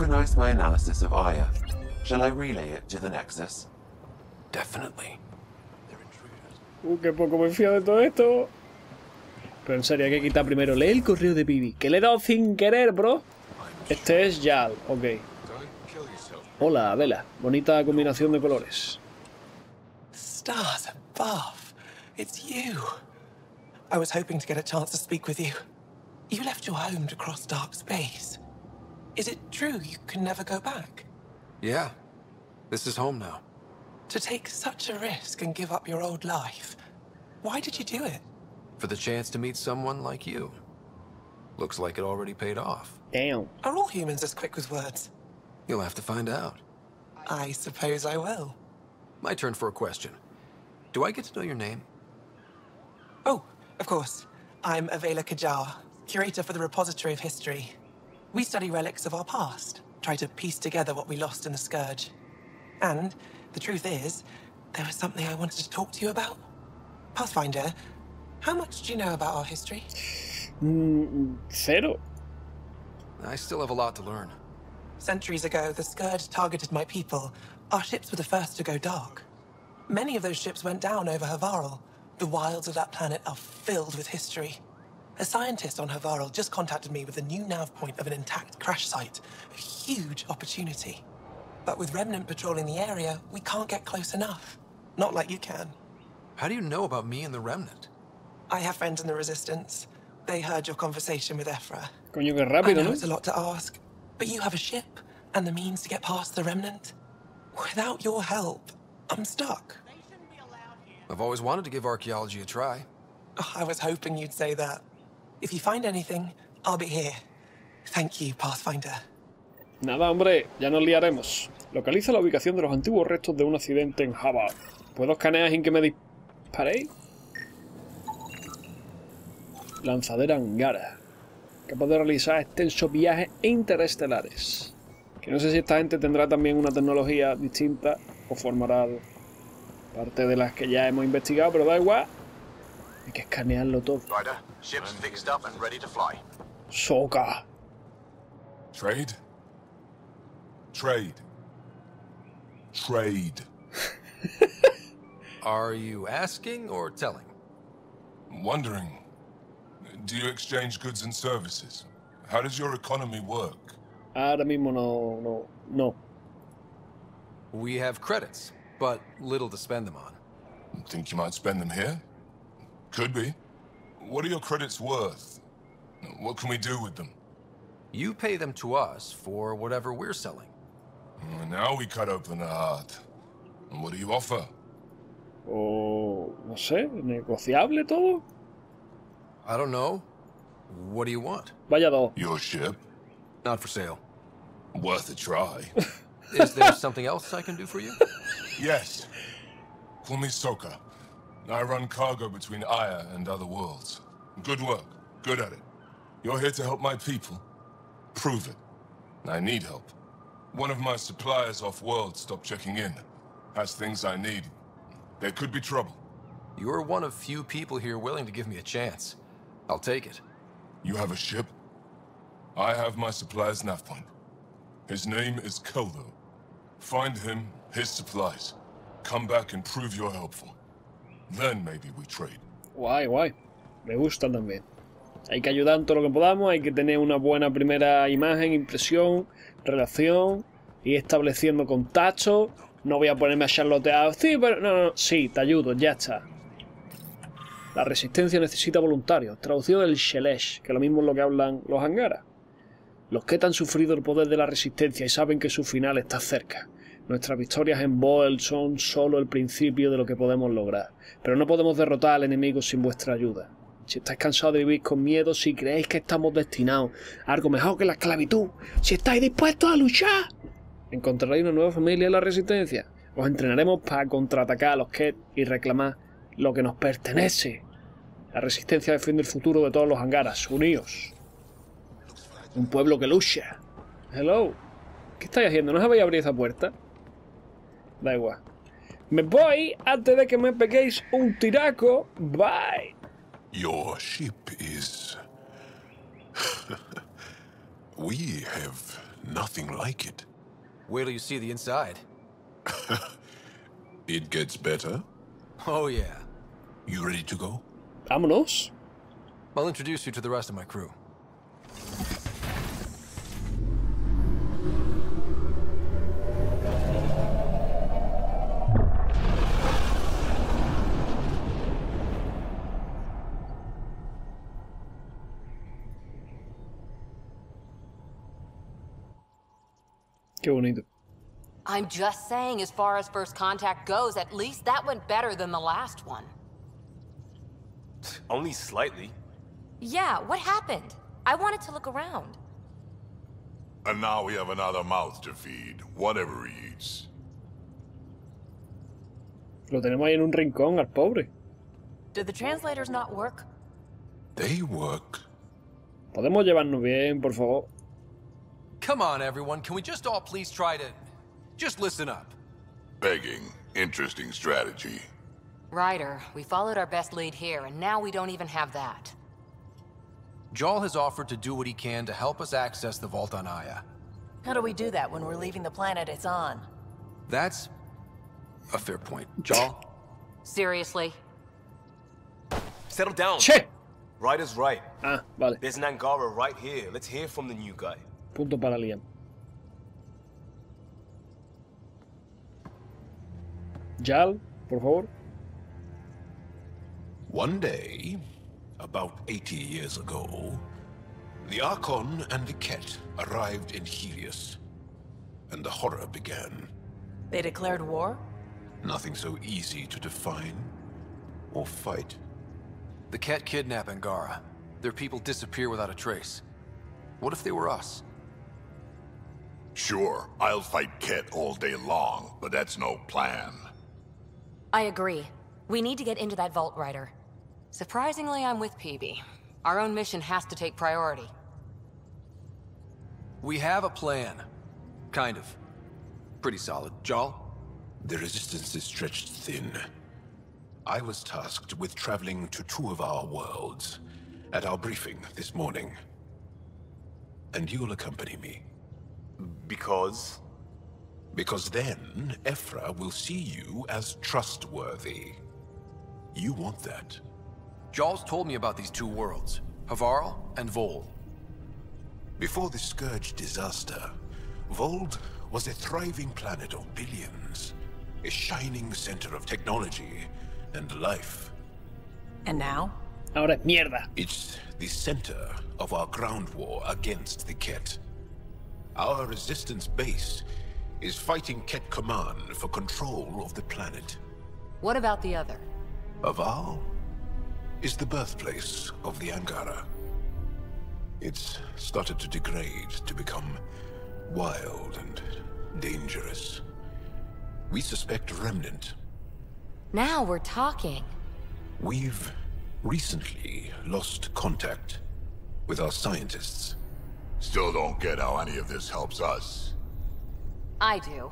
organize my analysis of Aya. Shall I relay it to the Nexus? Definitely. Qué poco me fío de todo esto. Pero en serio, hay que quitar primero. Lee el correo de Bibi. Que le he dado sin querer, bro. Este es Yal, ok. Hola, Vela. Bonita combinación de colores. Stars above. It's you. I was hoping to get a chance to speak with you. You left your home to cross dark space. Is it true you can never go back? Yeah. This is home now. To take such a risk and give up your old life. Why did you do it? For the chance to meet someone like you. Looks like it already paid off. Damn. Are all humans as quick with words? You'll have to find out. I suppose I will. My turn for a question. Do I get to know your name? Oh, of course. I'm Avela Kajar, curator for the Repository of History. We study relics of our past, try to piece together what we lost in the Scourge. And the truth is, there was something I wanted to talk to you about. Pathfinder, how much do you know about our history? Cero. I still have a lot to learn. Centuries ago, the Scourge targeted my people. Our ships were the first to go dark. Many of those ships went down over Havarl. The wilds of that planet are filled with history. A scientist on Havarl just contacted me with a new nav point of an intact crash site. A huge opportunity. But with Remnant patrolling the area, we can't get close enough. Not like you can. How do you know about me and the Remnant? I have friends in the Resistance. They heard your conversation with Ephra. Coño, qué I rápido, know ¿no? it's a lot to ask, but you have a ship and the means to get past the Remnant. Without your help, I'm stuck. I've always wanted to give archaeology a try. Oh, I was hoping you'd say that. If you find anything, I'll be here. Thank you, Pathfinder. Nada, hombre, ya nos liaremos. Localiza la ubicación de los antiguos restos de un accidente en Havarl. ¿Puedo escanear sin que me disparéis? Lanzadera Angara. Capaz de realizar extensos viajes interestelares. Que no sé si esta gente tendrá también una tecnología distinta o formará parte de las que ya hemos investigado, pero da igual. Hay que escanearlo todo. Ryder, ship's fixed up and ready to fly. Soca. Trade? Trade. Trade. Are you asking or telling? Wondering, do you exchange goods and services? How does your economy work? Ahora mismo no. We have credits, but little to spend them on. Think you might spend them here? Could be. What are your credits worth? What can we do with them? You pay them to us for whatever we're selling. Now we cut open the heart. And what do you offer? O no sé, negociable todo. I don't know. What do you want? Vaya dos. Your ship? Not for sale. Worth a try. Is there something else I can do for you? Yes. Call me Soka. I run cargo between Aya and other worlds. Good work. Good at it. You're here to help my people. Prove it. I need help. One of my suppliers off-world stopped checking in. Has things I need. There could be trouble. You're one of few people here willing to give me a chance. I'll take it. You have a ship? I have my supplier's nav point. His name is Keldo. Find him, his supplies. Come back and prove you're helpful. Then maybe we trade. Guay, guay. Me gusta también. Hay que ayudar en todo lo que podamos, hay que tener una buena primera imagen, impresión, relación, ir estableciendo contactos. No voy a ponerme a charlotear. Sí, pero no, sí, te ayudo, ya está. La resistencia necesita voluntarios. Traducido del Shelesh, que lo mismo es lo que hablan los Angara. Los que han sufrido el poder de la resistencia y saben que su final está cerca. Nuestras victorias en Boel son solo el principio de lo que podemos lograr. Pero no podemos derrotar al enemigo sin vuestra ayuda. Si estáis cansados de vivir con miedo, si creéis que estamos destinados a algo mejor que la esclavitud, si estáis dispuestos a luchar, encontraréis una nueva familia en la resistencia. Os entrenaremos para contraatacar a los Ket y reclamar lo que nos pertenece. La resistencia defiende el futuro de todos los Angaras. Uníos. Un pueblo que lucha. Hello. ¿Qué estáis haciendo? ¿No sabéis abrir esa puerta? Da igual. Me voy antes de que me peguéis un tiraco. Bye. Your ship is We have nothing like it. Wait till you see the inside. It gets better. Oh yeah. You ready to go? Vámonos. I'll introduce you to the rest of my crew. Qué bonito. I'm just saying, as far as first contact goes, at least that went better than the last one. Only slightly. Yeah, what happened? I wanted to look around. And now we have another mouth to feed, whatever he eats. Lo tenemos ahí en un rincón, al pobre. Did the translators not work? They work. Podemos llevarnos bien, por favor. Come on, everyone. Can we just all please try to... just listen up? Begging. Interesting strategy. Ryder, we followed our best lead here, and now we don't even have that. Jarl has offered to do what he can to help us access the vault on Aya. How do we do that when we're leaving the planet it's on? That's a fair point. Jarl? Seriously? Settle down. ¡Che! Ryder's right. Ah, vale. There's an Angara right here. Let's hear from the new guy. Punto para Liam. Jal, por favor. One day, about 80 years ago, the Archon and the Ket arrived in Helios, and the horror began. They declared war? Nothing so easy to define or fight. The Ket kidnap Angara. Their people disappear without a trace. What if they were us? Sure, I'll fight Ket all day long, but that's no plan. I agree. We need to get into that vault, Ryder. Surprisingly, I'm with PB. Our own mission has to take priority. We have a plan. Kind of. Pretty solid. Jarl? The resistance is stretched thin. I was tasked with traveling to two of our worlds at our briefing this morning. And you'll accompany me. Because? Because then, Ephra will see you as trustworthy. You want that. Jarl's told me about these two worlds, Havarl and Vold. Before the Scourge disaster, Vold was a thriving planet of billions. A shining center of technology and life. And now? Ahora es mierda. It's the center of our ground war against the Ket. Our resistance base is fighting Ket Command for control of the planet. What about the other? Havarl is the birthplace of the Angara. It's started to degrade, to become wild and dangerous. We suspect a remnant. Now we're talking. We've recently lost contact with our scientists. Still don't get how any of this helps us. I do.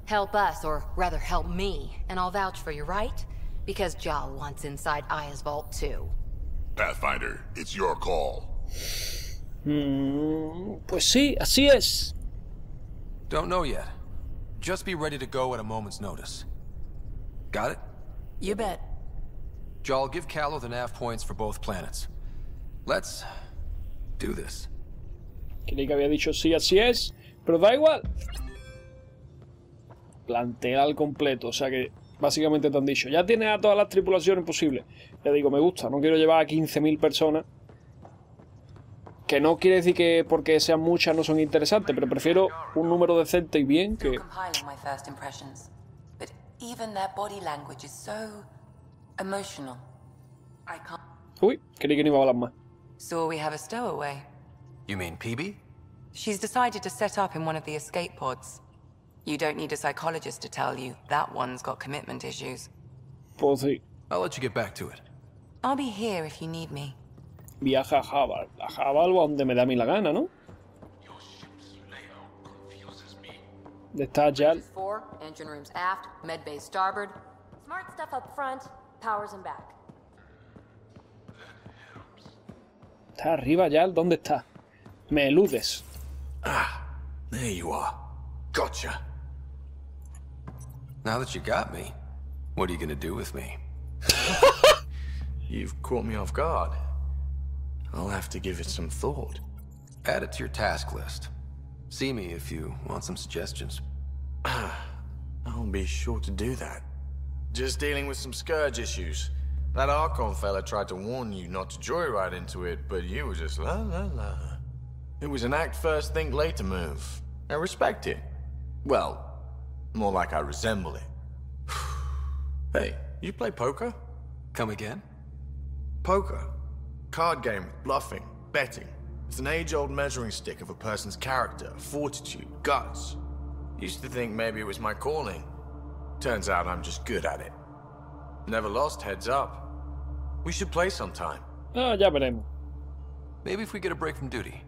Help us, or rather help me, and I'll vouch for you, right? Because Jal wants inside Aya's vault too. Pathfinder, it's your call. Pues sí, así es. Don't know yet. Just be ready to go at a moment's notice. Got it? You bet. Jarl, give Callow the nav points for both planets. Let's do this. Creí que había dicho sí, así es, pero da igual. Plantea al completo, o sea que básicamente te han dicho, ya tienes a todas las tripulaciones posibles. Ya digo, me gusta, no quiero llevar a 15.000 personas. Que no quiere decir que porque sean muchas no son interesantes, pero prefiero un número decente y bien que... Uy, creí que no iba a hablar más. So we have a stowaway. You mean PB? She's decided to set up in one of the escape pods. You don't need a psychologist to tell you that one's got commitment issues. Pues sí. I'll let you get back to it. I'll be here if you need me. Viaja a Haval. A Haval o a donde me da a mí la gana, ¿no? ¿Dónde está Jal? 4, engine rooms aft, med bay starboard. Smart stuff up front, powers in back. Está arriba, Jal. ¿Dónde está? Me eludes. There you are. Gotcha. Now that you got me, what are you gonna do with me? You've caught me off guard. I'll have to give it some thought. Add it to your task list. See me if you want some suggestions. I'll be sure to do that. Just dealing with some scourge issues. That Archon fella tried to warn you not to joyride into it, but you were just la la la. It was an act first, think later move. I respect it. Well, more like I resemble it. Hey, you play poker? Come again? Poker. Card game with bluffing, betting. It's an age-old measuring stick of a person's character, fortitude, guts. Used to think maybe it was my calling. Turns out I'm just good at it. Never lost, heads up. We should play sometime. Ah, ya veremos. Maybe if we get a break from duty.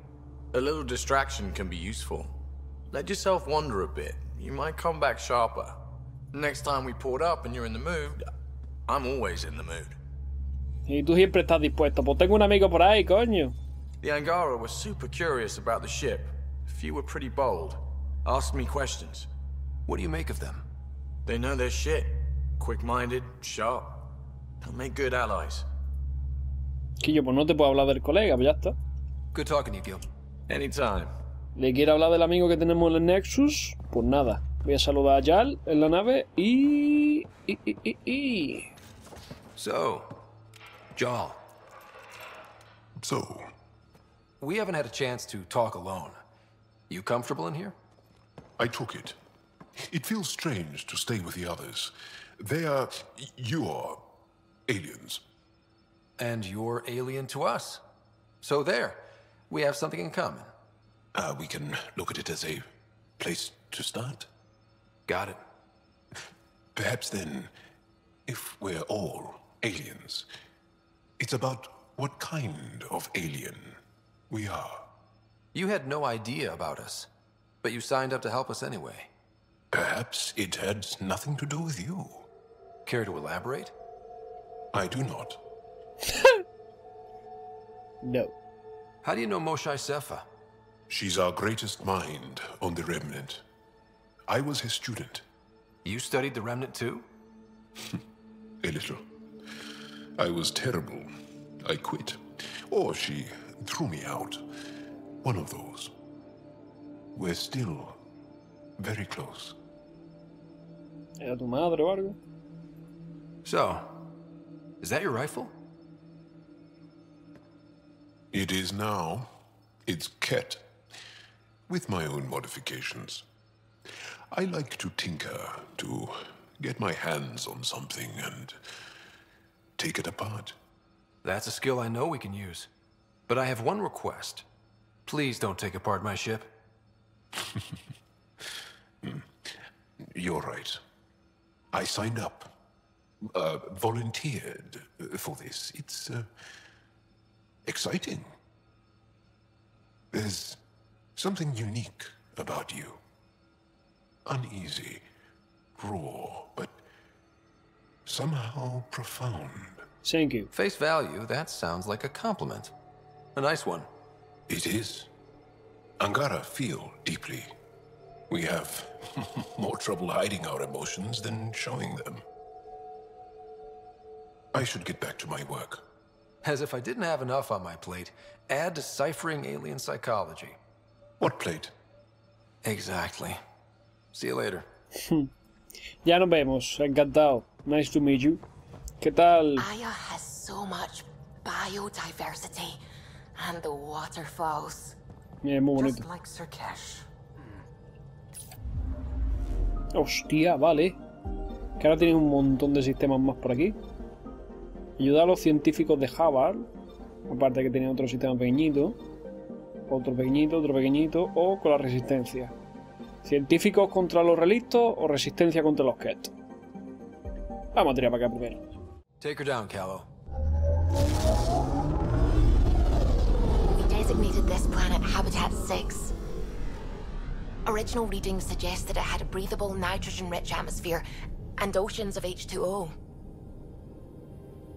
A little distraction can be useful. Let yourself wander a bit. You might come back sharper. Next time we port up and you're in the mood, I'm always in the mood. Y tú siempre estás dispuesto. Pues tengo un amigo por ahí, coño. The Angara was super curious about the ship. A few were pretty bold. Asked me questions. What do you make of them? They know their shit. Quick-minded, sharp. They'll make good allies. Quillo, pues no te puedo hablar del colega, pues ya está. Good talking to you, Gil. Anytime. ¿Le quiere hablar del amigo que tenemos en el Nexus? Pues nada. Voy a saludar a Yal en la nave y... So, Jal. So? We haven't had a chance to talk alone. You comfortable in here? I took it. It feels strange to stay with the others. They are... you're... aliens. And you're alien to us. So there. We have something in common. We can look at it as a place to start. Got it. Perhaps then, if we're all aliens, it's about what kind of alien we are. You had no idea about us, but you signed up to help us anyway. Perhaps it had nothing to do with you. Care to elaborate? I do not. No. How do you know Moshae Sefa? She's our greatest mind on the Remnant. I was his student. You studied the Remnant too? A little. I was terrible. I quit. Or she threw me out. One of those. We're still very close. ¿Era tu madre o algo? So, is that your rifle? It is now. It's Ket. With my own modifications. I like to tinker, to get my hands on something and take it apart. That's a skill I know we can use. But I have one request. Please don't take apart my ship. You're right. I signed up. Volunteered for this. It's exciting. There's something unique about you. Uneasy, raw, but somehow profound. Thank you. Face value, that sounds like a compliment. A nice one. It is. Angara feel deeply. We have more trouble hiding our emotions than showing them. I should get back to my work. As if I didn't have enough on my plate, add deciphering alien psychology. What plate? Exactly. See you later. Ya nos vemos. Encantado. Nice to meet you. ¿Qué tal? Aya has so much biodiversity and the waterfalls. Muy bonito. Just like Sirkesh. Hostia, vale. Que ahora tienen un montón de sistemas más por aquí. Ayuda a los científicos de Harvard. Aparte que tienen otro sistema pequeñito. Otro pequeñito. O con la resistencia. Científicos contra los relictos o resistencia contra los Ket. Vamos a tirar para acá primero. Take her down, Callow. We designated this planet Habitat 6. Original readings suggest that it had a breathable, nitrogen-rich atmosphere and oceans of H2O.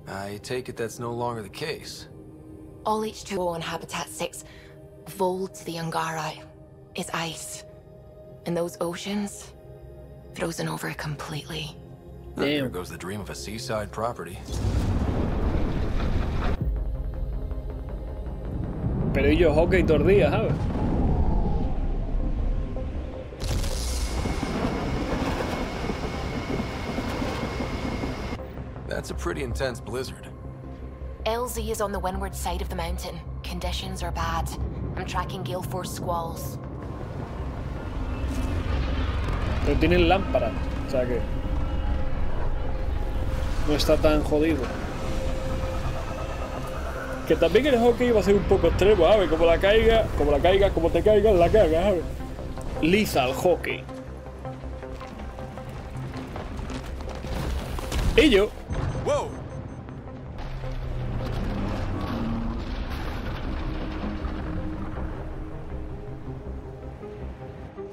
I take it that's no longer the case. All H2O on Habitat 6, vol to the Angara, is ice. And those oceans, frozen over completely. There goes the dream of a seaside property. Pero y yo hockey todos los días, ¿sabes? That's a pretty intense blizzard. LZ is on the windward side of the mountain. Conditions are bad. I'm tracking gale force squalls. Pero tienen lámpara, o sea que no está tan jodido. Que también el hockey va a ser un poco extremo, ¿sabes? Como te caiga, la cagas, ¿sabes? Liza el hockey. Y yo. Whoa.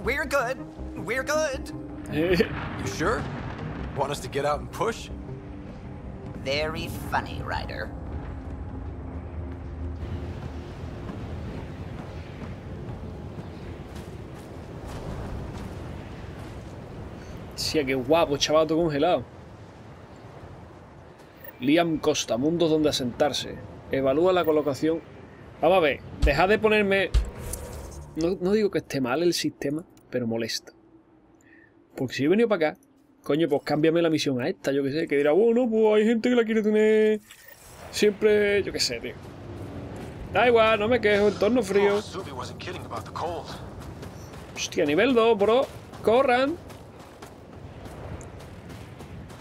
We're good. We're good. You sure? Want us to get out and push? Very funny, Ryder. Sí, qué guapo, chaval, todo congelado. Liam Costa, mundos donde asentarse. Evalúa la colocación. Vamos a ver, dejad de ponerme... No digo que esté mal el sistema, pero molesta. Porque si he venido para acá, coño, pues cámbiame la misión a esta, yo que sé. Que dirá, bueno, pues hay gente que la quiere tener siempre, yo que sé, tío. Da igual, no me quejo, entorno frío. Hostia, nivel 2, bro. Corran.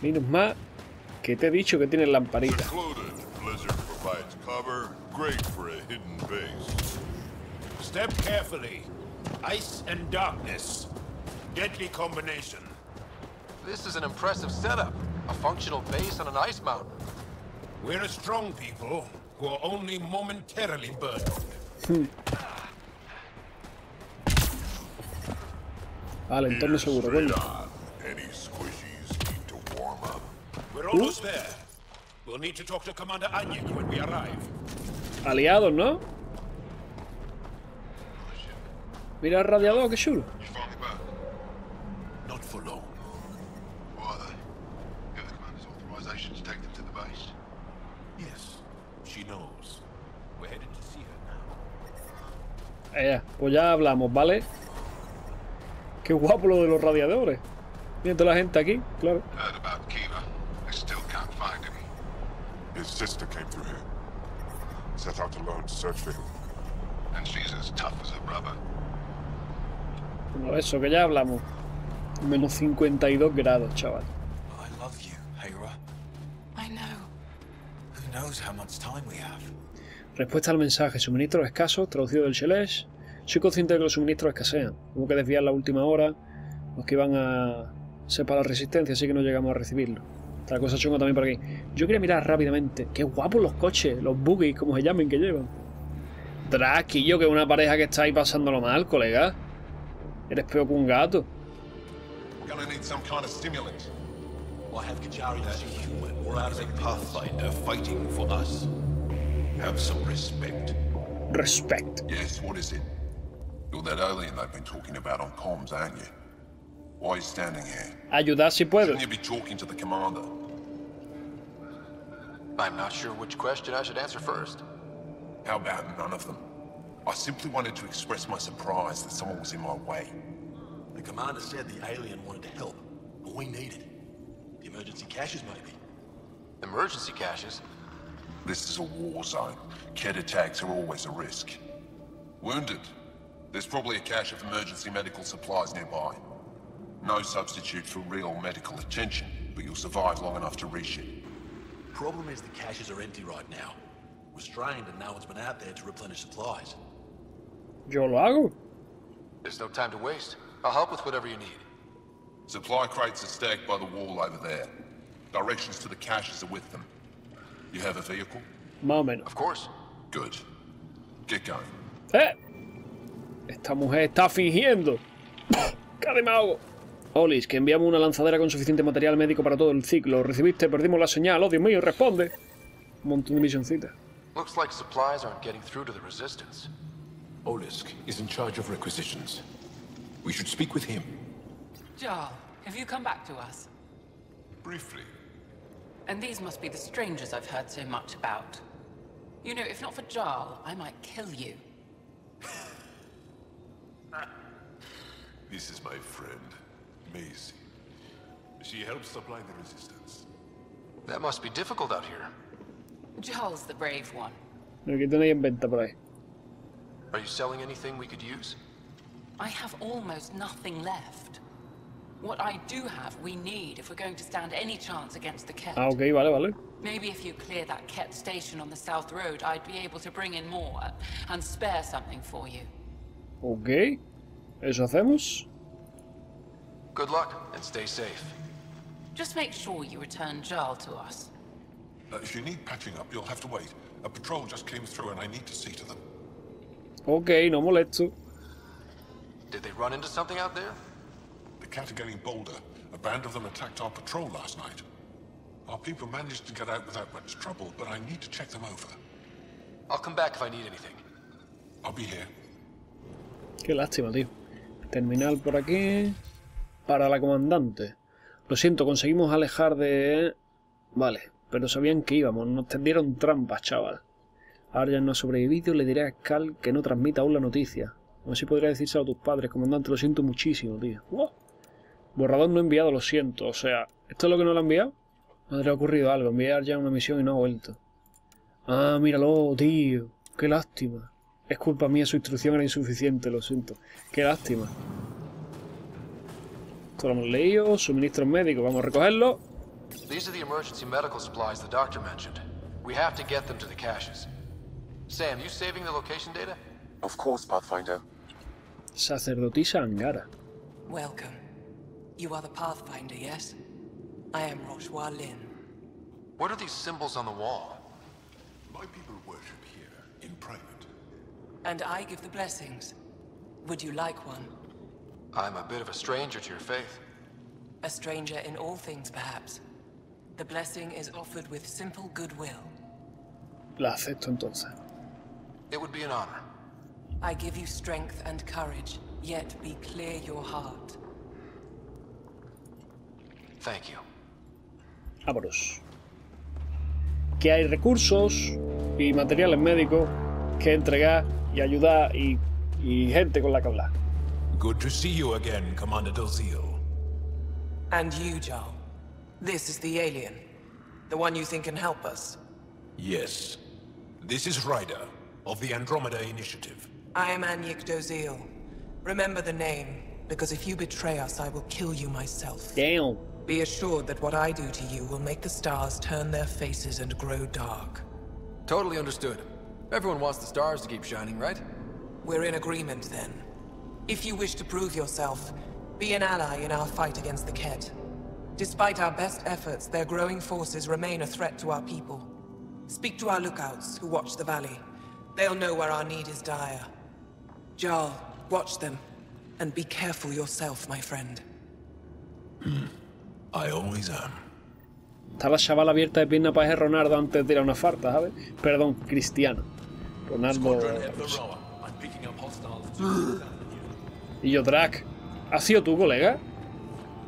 Menos más que te he dicho que tienen lamparita. Step carefully. Ice and darkness. Deadly combination. This is an impressive setup. A functional base on an ice mountain. We're a strong people who are only momentarily burned. Vale, entorno seguro, coño. We're almost there. We'll need to talk to Commander Anyek when we arrive. Aliados, ¿no? Mira el radiador, qué chulo. Not for long. Why are they? Get the commander's authorization to take them to the base. Yes, she knows. We're headed to see her now. Pues ya hablamos, ¿vale? Qué guapo lo de los radiadores. Mira toda la gente aquí, claro. Heard about Kiva. I still can't find him. His sister came through here. Set out alone to search for him. And she's as tough as her brother. Bueno, eso, que ya hablamos. Menos 52 grados, chaval. I love you, Hera. I know. Who knows how much time we have? Respuesta al mensaje. Suministros escasos, traducido del Shelesh. Soy consciente de que los suministros escasean. Hubo que desviar la última hora. Los que iban a ser para la resistencia, así que no llegamos a recibirlo. Otra cosa chunga también por aquí. Yo quería mirar rápidamente. Qué guapos los coches, los buggies, como se llamen, que llevan. Draquillo, que es una pareja que está ahí pasándolo mal, colega. Eres peor que un gato. Gonna need some kind of stimulant. Why have Kajari that human or out of a pathfinder fighting for us? Have some respect. Respect. Yes, what is it? You're that alien they've been talking about on comms, aren't you? Why are you standing here? Ayudar si puedo. Shouldn't you be talking to the commander? I'm not sure which question I should answer first. How about none of them? I simply wanted to express my surprise that someone was in my way. The commander said the alien wanted to help, but we needed the emergency caches, maybe. Emergency caches? This is a war zone. Kett attacks are always a risk. Wounded? There's probably a cache of emergency medical supplies nearby. No substitute for real medical attention, but you'll survive long enough to reach it. Problem is the caches are empty right now. We're strained and no one's been out there to replenish supplies. Yo lo hago. There's no time to waste. I'll help with whatever you need. Supply crates are stacked by the wall over there. Directions to the caches are with them. You have a vehicle? Más o menos. Of course. Good. Get going. Esta mujer está fingiendo. ¡Casi me ahogo! Olis, que enviamos una lanzadera con suficiente material médico para todo el ciclo. ¿Recibiste? Perdimos la señal. ¡Oh, Dios mío! ¡Responde! Un montón de misioncitas. Looks like supplies aren't getting through to the resistance. Olisk is in charge of requisitions. We should speak with him. Jarl, have you come back to us? Briefly. And these must be the strangers I've heard so much about. You know, if not for Jarl, I might kill you. This is my friend, Maisie. She helps supply the resistance. That must be difficult out here. Jarl's the brave one. Aquí tenéis en venta por ahí. Are you selling anything we could use? I have almost nothing left. What I do have, we need if we're going to stand any chance against the Ket. Ah, ok, vale, vale. Maybe if you clear that Ket station on the South Road, I'd be able to bring in more and spare something for you. Ok. ¿Eso hacemos? Good luck and stay safe. Just make sure you return Jarl to us. If you need patching up, you'll have to wait. A patrol just came through and I need to see to them. Ok, no molesto. Did they run into something out there? The Ket are getting bolder. A band of them attacked our patrol last night. Our people managed to get out without much trouble, but I need to check them over. I'll come back if I need anything. I'll be here. Qué lástima, tío. Terminal por aquí. Para la comandante. Lo siento, conseguimos alejar de... Vale, pero sabían que íbamos. Nos tendieron trampas, chaval. Arjan no ha sobrevivido. Le diré a Skal que no transmita aún la noticia. A ver si podría decírselo a tus padres, comandante. Lo siento muchísimo, tío. ¡Wow! Borrador no enviado, lo siento. O sea, ¿esto es lo que no lo ha enviado? No le ha ocurrido algo. Envié a Arjan una misión y no ha vuelto. Ah, míralo, tío. Qué lástima. Es culpa mía, su instrucción era insuficiente, lo siento. Qué lástima. Esto lo hemos leído. Suministros médicos, vamos a recogerlo. These are the emergency medical supplies the doctor mentioned. We have to get them to the caches. Sam, you saving the location data? Of course, Pathfinder. Sacerdotisa Angara. Welcome. You are the Pathfinder, yes? I am Roshua Lin. What are these symbols on the wall? My people worship here, in private. And I give the blessings. Would you like one? I'm a bit of a stranger to your faith. A stranger in all things, perhaps. The blessing is offered with simple goodwill. La acepto entonces. It would be an honor. I give you strength and courage, yet be clear your heart. Thank you. Vámonos. Que hay recursos y materiales médicos que entregar y ayudar y gente con la que hablar. Good to see you again, Commander Dozil. And you, Jarl. This is the alien. The one you think can help us. Yes. This is Ryder, of the Andromeda Initiative. I am Anyik Dozil. Remember the name, because if you betray us, I will kill you myself. Damn. Be assured that what I do to you will make the stars turn their faces and grow dark. Totally understood. Everyone wants the stars to keep shining, right? We're in agreement, then. If you wish to prove yourself, be an ally in our fight against the Ket. Despite our best efforts, their growing forces remain a threat to our people. Speak to our lookouts, who watch the valley. They'll know where our need is dire. Jarl, watch them. And be careful yourself, my friend. I always am. Está la chavala abierta de pierna para ese Ronaldo antes de tirar una farta, ¿sabes? Perdón, Cristiano. Ronaldo... Y yo, Drac, ¿has sido tú, colega?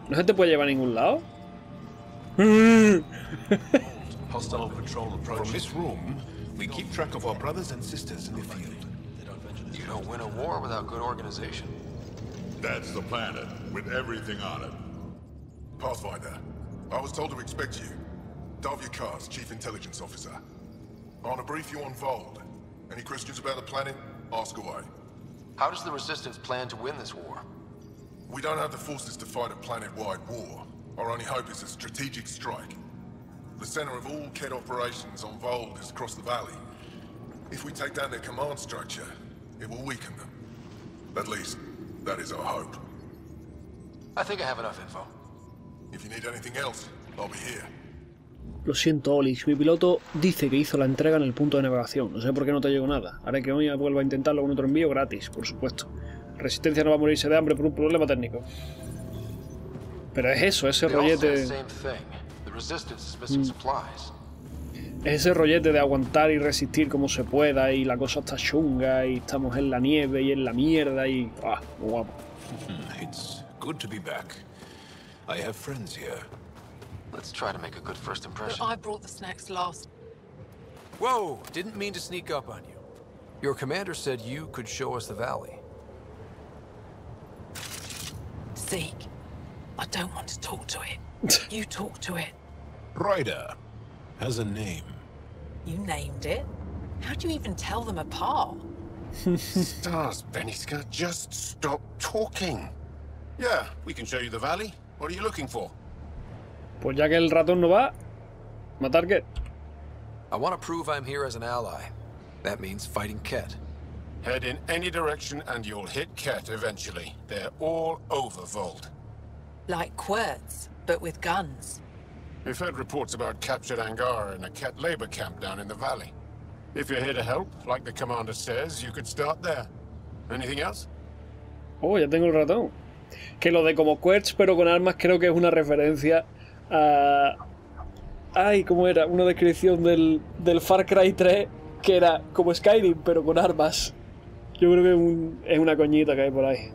¿No se te puede llevar a ningún lado? From this room, we keep track of our brothers and sisters in the field. You don't win a war without good organization. That's the planet, with everything on it. Pathfinder, I was told to expect you. Davia Kars, Chief Intelligence Officer. I want to brief you on Vold. Any questions about the planet? Ask away. How does the Resistance plan to win this war? We don't have the forces to fight a planet-wide war. Our only hope is a strategic strike. The center of all Ket operations on Vold is across the valley. If we take down their command structure, it will weaken them. At least, that is our hope. I think I have enough info. If you need anything else, I'll be here. Lo siento, Olix. Mi piloto dice que hizo la entrega en el punto de navegación. No sé por qué no te llegó nada. Haré que hoy vuelva a intentarlo con otro envío gratis, por supuesto. Resistencia no va a morirse de hambre por un problema técnico. Pero es eso, ese rollete... Es ese rollete de aguantar y resistir como se pueda y la cosa está chunga y estamos en la nieve y en la mierda y... ¡Ah! Muy guapo. It's good to be back. I have friends here. Let's try to make a good first impression. I brought the snacks last. Whoa! Didn't mean to sneak up on you. Your commander said you could show us the valley. Zeke, I don't want to talk to it. You talk to it. Ryder has a name. You named it? How do you even tell them apart? Stars, Beniska, just stop talking. Yeah, we can show you the valley. What are you looking for? Pues ya que el ratón no va, matar qué. I want to prove I'm here as an ally. That means fighting Ket. Head in any direction and you'll hit Ket eventually. They're all over Vold. Like Querts, but with guns. We've heard reports about captured Angara in a Ket labor camp down in the valley. If you're here to help, like the commander says, you could start there. Anything else? Oh, ya tengo el ratón. Que lo de como Querts pero con armas creo que es una referencia a... Ay, ¿cómo era? Una descripción del Far Cry 3 que era como Skyrim pero con armas. Yo creo que es una coñita que hay por ahí.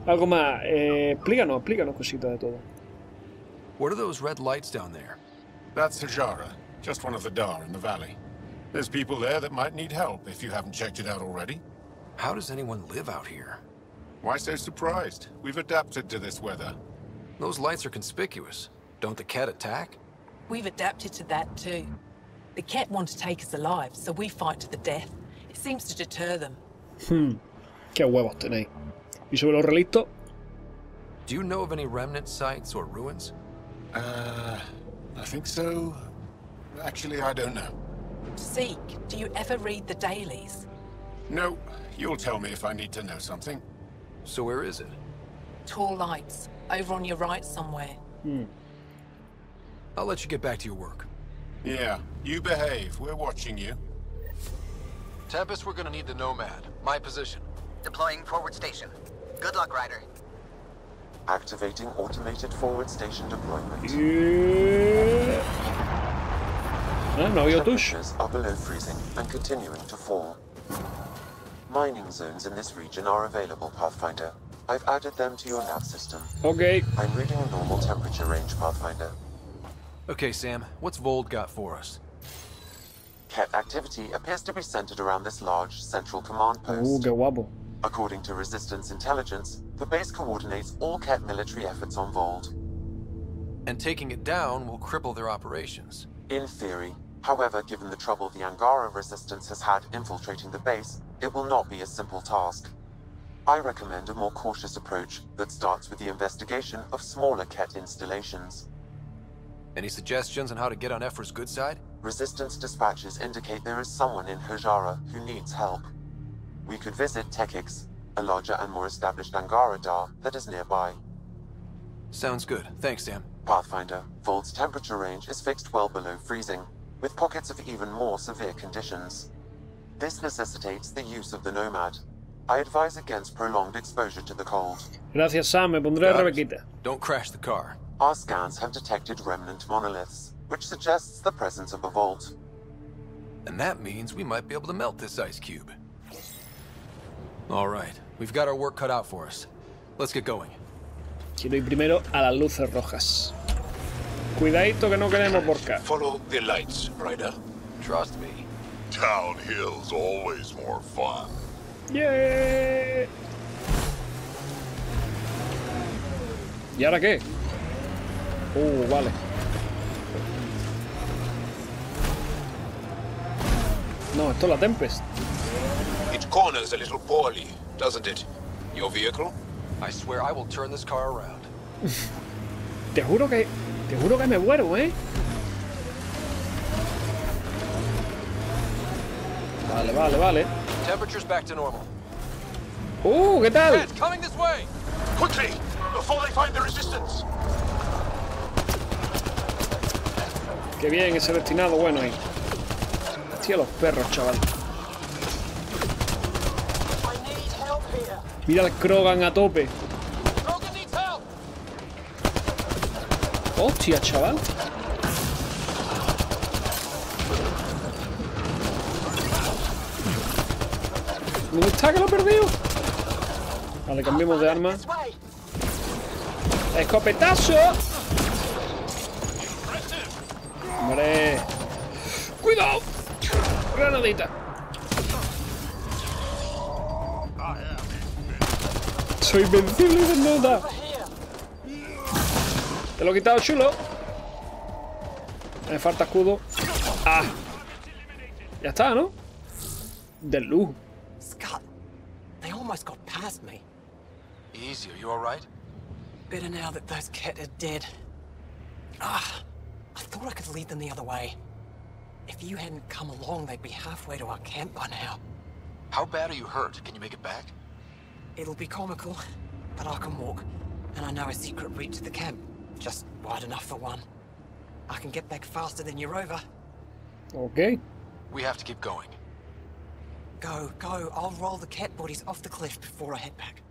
Algo más. Explícanos cositas de todo. What are those red lights down there? That's Hajara, just one of the Dar in the valley. There's people there that might need help if you haven't checked it out already. How does anyone live out here? Why so surprised? We've adapted to this weather. Those lights are conspicuous. Don't the Ket attack? We've adapted to that too. The Ket want to take us alive, so we fight to the death. It seems to deter them. Qué huevos tenéis. ¿Y sobre los relictos? Do you know of any remnant sites or ruins? I think so. Actually, I don't know. Zeke, do you ever read the dailies? No, you'll tell me if I need to know something. So where is it? Tall lights, over on your right somewhere. I'll let you get back to your work. Yeah, you behave. We're watching you. Tempest, we're gonna need the Nomad. My position. Deploying forward station. Good luck, Ryder. Activating automated forward station deployment. No había touch. Temperatures are below freezing and continuing to fall. Mining zones in this region are available, Pathfinder. I've added them to your nav system. Okay. I'm reading a normal temperature range, Pathfinder. Okay, Sam, what's Vold got for us? Ket activity appears to be centered around this large central command post. Qué guapo. According to Resistance intelligence, the base coordinates all Ket military efforts on Vold. And taking it down will cripple their operations. In theory. However, given the trouble the Angara Resistance has had infiltrating the base, it will not be a simple task. I recommend a more cautious approach that starts with the investigation of smaller Ket installations. Any suggestions on how to get on Ephra's good side? Resistance dispatches indicate there is someone in Hajara who needs help. We could visit Tekix, a larger and more established Angara Dar that is nearby. Sounds good. Thanks, Sam. Pathfinder, Vold's temperature range is fixed well below freezing, with pockets of even more severe conditions. This necessitates the use of the Nomad. I advise against prolonged exposure to the cold. Gracias, Sam. Me pondré Rebequita. Don't crash the car. Our scans have detected remnant monoliths, which suggests the presence of a vault. And that means we might be able to melt this ice cube. All right, we've got our work cut out for us. Let's get going. Quiero ir primero a las luces rojas. Cuidadito que no queremos porcar. Follow the lights, Ryder. Trust me. Downhill's always more fun. Yeah. ¿Y ahora qué? Vale. No, esto es la Tempest. It corners a little poorly, doesn't it? Your vehicle? I swear I will turn this car around. Te juro que me muero, ¿eh? Vale. Temperature's back to normal. ¿Qué tal? It's coming this way. Quickly, before they find the resistance. Qué bien ese destinado, bueno ahí. Hostia, los perros, chaval. Mira el Krogan a tope. Hostia, chaval. ¿Dónde está que lo he perdido? Vale, cambiemos de arma. ¡Escopetazo! ¡Hombre! ¡Cuidado! ¡Granadita! ¡Soy invencible, desnuda! Te lo he quitado, chulo. Me falta escudo. ¡Ah! Ya está, ¿no? Del lujo. Scott, they almost got past me. Easy, are you alright? Better now that those Ket are dead. Ah, I thought I could lead them the other way. If you hadn't come along, they'd be halfway to our camp by now. How bad are you hurt? Can you make it back? It'll be comical, but I can walk. And I know a secret route to the camp. Just wide enough for one. I can get back faster than your rover. Okay. We have to keep going. Go, go. I'll roll the cat bodies off the cliff before I head back.